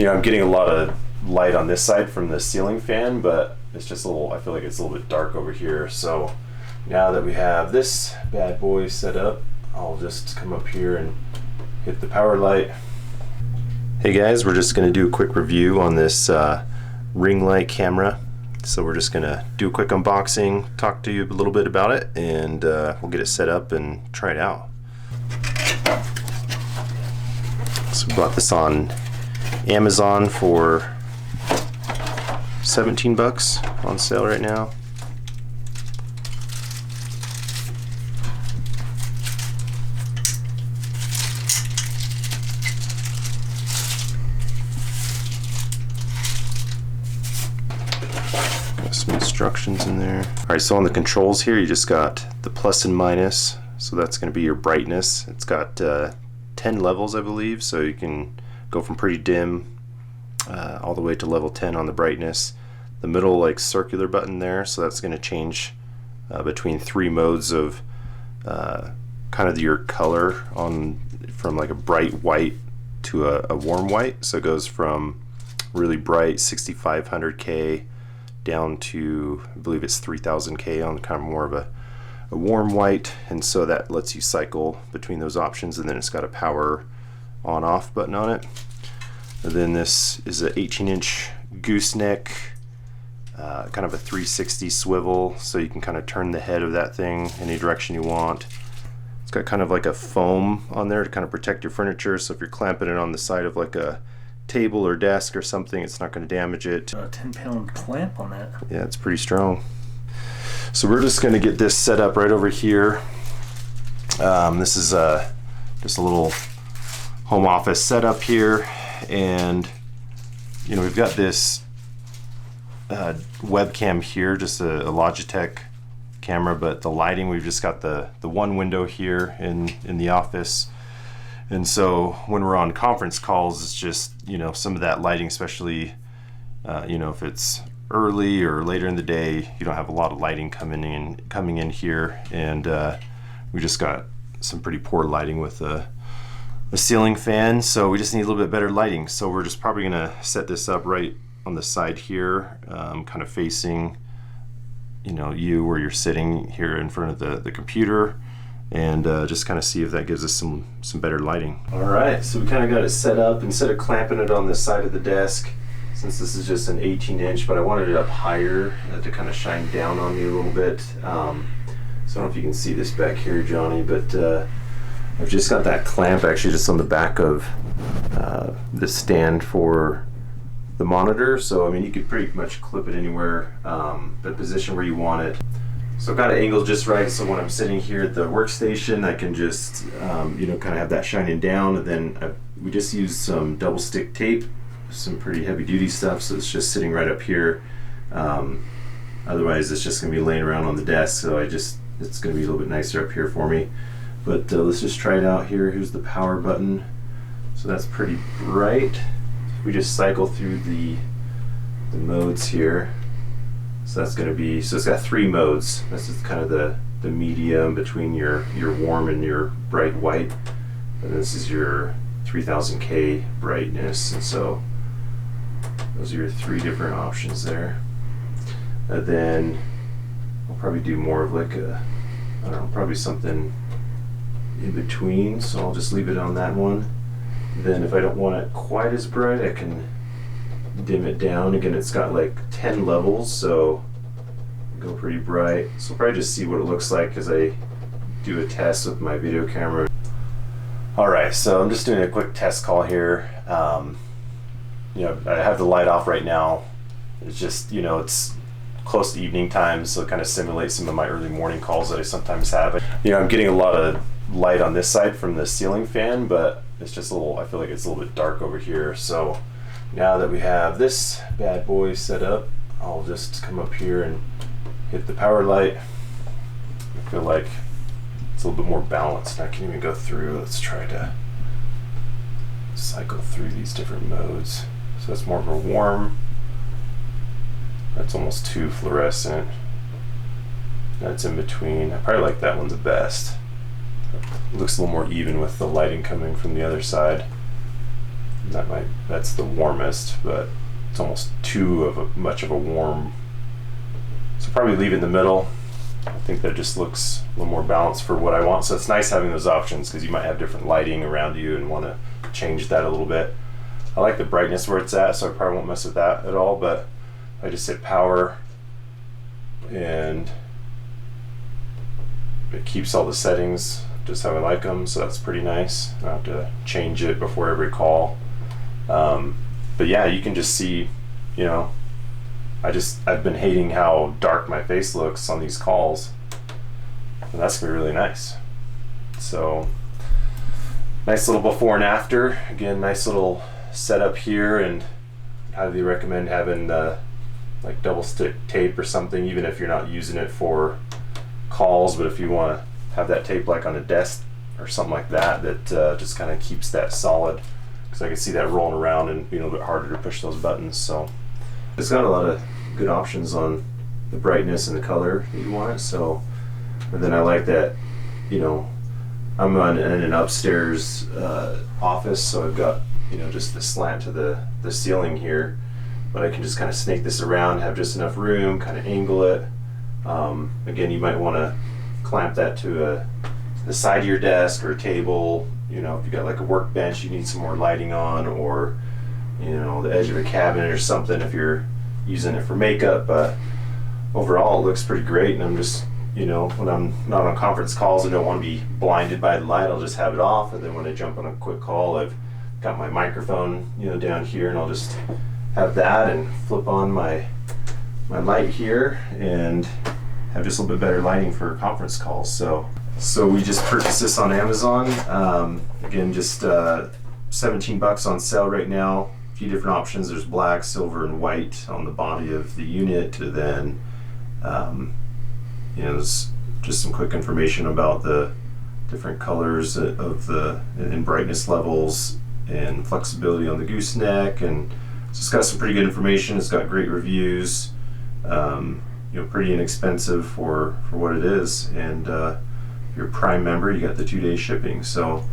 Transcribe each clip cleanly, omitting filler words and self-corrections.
I'm getting a lot of light on this side from the ceiling fan, but it's just a little, I feel like it's a little bit dark over here. So now that we have this bad boy set up, I'll just come up here and hit the power light. Hey guys, we're just going to do a quick review on this ring light camera. So we're just going to do a quick unboxing, talk to you a little bit about it, and we'll get it set up and try it out. So we bought this on Amazon for 17 bucks on sale right now. Some instructions in there. Alright, so on the controls here, you just got the plus and minus, so that's going to be your brightness. It's got 10 levels, I believe, so you can go from pretty dim all the way to level 10 on the brightness. The middle like circular button there, so that's going to change between 3 modes of kind of your color, on from like a bright white to a warm white. So it goes from really bright 6500K down to, I believe it's 3000K on kind of more of a warm white, and so that lets you cycle between those options. And then it's got a power on off button on it. And then this is an 18-inch gooseneck, kind of a 360 swivel, so you can kind of turn the head of that thing any direction you want. It's got kind of like a foam on there to kind of protect your furniture, so if you're clamping it on the side of like a table or desk or something, it's not going to damage it. A 10-pound clamp on that. Yeah, it's pretty strong. So we're just going to get this set up right over here. This is just a little home office setup here, and we've got this webcam here, just a Logitech camera, but the lighting, we've just got the one window here in the office. And so when we're on conference calls, it's just, some of that lighting, especially, if it's early or later in the day, you don't have a lot of lighting coming in here. And we just got some pretty poor lighting with a ceiling fan. So we just need a little bit better lighting. So we're just probably going to set this up right on the side here, kind of facing, you where you're sitting here in front of the computer. And just kind of see if that gives us some better lighting. Alright, so we kind of got it set up. Instead of clamping it on the side of the desk, since this is just an 18-inch, but I wanted it up higher to kind of shine down on me a little bit. So I don't know if you can see this back here, Johnny, but I've just got that clamp actually just on the back of the stand for the monitor. So I mean, you could pretty much clip it anywhere, but position where you want it. So I've got it angled just right, so when I'm sitting here at the workstation, I can just, kind of have that shining down. And then we just used some double stick tape, some pretty heavy duty stuff, so it's just sitting right up here. Otherwise, it's just going to be laying around on the desk, so it's going to be a little bit nicer up here for me. But let's just try it out here. Here's the power button. So that's pretty bright. We just cycle through the modes here. So that's going to be, so it's got 3 modes. This is kind of the medium between your warm and your bright white. And this is your 3000K brightness. And so those are your 3 different options there. And then I'll probably do more of like probably something in between. So I'll just leave it on that one. Then if I don't want it quite as bright, I can dim it down. Again, it's got like 10 levels, so go pretty bright. So I'll probably just see what it looks like as I do a test with my video camera. Alright, so I'm just doing a quick test call here. I have the light off right now. It's just, it's close to evening time, so it kind of simulates some of my early morning calls that I sometimes have. I'm getting a lot of light on this side from the ceiling fan, but it's just I feel like it's a little bit dark over here. So now that we have this bad boy set up, I'll just come up here and hit the power light. I feel like it's a little bit more balanced. I can even go through. Let's try to cycle through these different modes. So that's more of a warm. That's almost too fluorescent. That's in between. I probably like that one the best. It looks a little more even with the lighting coming from the other side. That's the warmest, but it's almost much of a warm. So probably leave it in the middle. I think that just looks a little more balanced for what I want. So it's nice having those options because you might have different lighting around you and want to change that a little bit. I like the brightness where it's at, so I probably won't mess with that at all, but I just hit power and it keeps all the settings just how I like them, so that's pretty nice. I don't have to change it before every call. But yeah, you can just see, you know, I've been hating how dark my face looks on these calls, and that's gonna be really nice. So nice little before and after. Again, nice little setup here, and highly recommend having like double stick tape or something, even if you're not using it for calls, but if you want to have that tape like on a desk or something like that, that just kind of keeps that solid, because I can see that rolling around and being a little bit harder to push those buttons. So it's got a lot of good options on the brightness and the color that you want it. So, and then I like that, you know, I'm in an upstairs office, so I've got, you know, just the slant to the ceiling here, but I can just kind of snake this around, have just enough room, kind of angle it. Again, you might want to clamp that to the side of your desk or a table. You know, if you got like a workbench you need some more lighting on, or, you know, the edge of a cabinet or something if you're using it for makeup. But overall it looks pretty great, and I'm just, you know, when I'm not on conference calls and don't want to be blinded by the light, I'll just have it off, and then when I jump on a quick call, I've got my microphone, you know, down here, and I'll just have that and flip on my light here and have just a little bit better lighting for conference calls. So we just purchased this on Amazon. Again, just $17 on sale right now. A few different options. There's black, silver, and white on the body of the unit. And then, you know, there's just some quick information about the different colors of and brightness levels and flexibility on the gooseneck, and so it's got some pretty good information. It's got great reviews. You know, pretty inexpensive for what it is, and if you're a Prime member, you got the 2-day shipping. So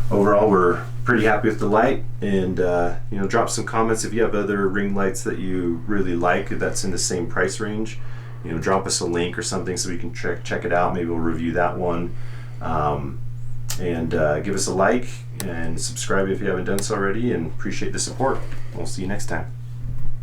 overall, we're pretty happy with the light, and you know, drop some comments if you have other ring lights that you really like that's in the same price range. You know, drop us a link or something so we can check it out. Maybe we'll review that one. And give us a like and subscribe if you haven't done so already, and appreciate the support. We'll see you next time.